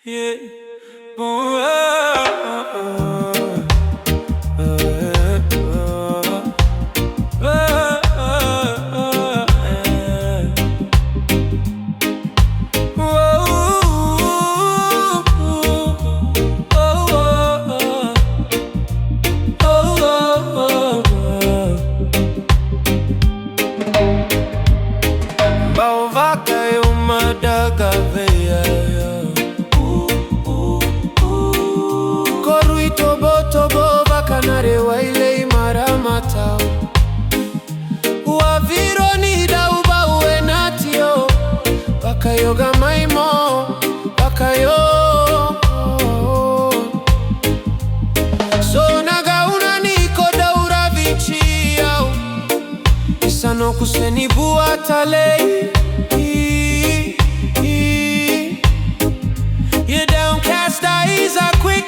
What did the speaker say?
Yeah. Vaka yo madaga korui tobotobo vaka na rewai marama wa VIRO ni dauba uenatio vaka yoga maimo vaka yo so na gauna niko ravichii isa noqu talei. Your downcast eyes are quick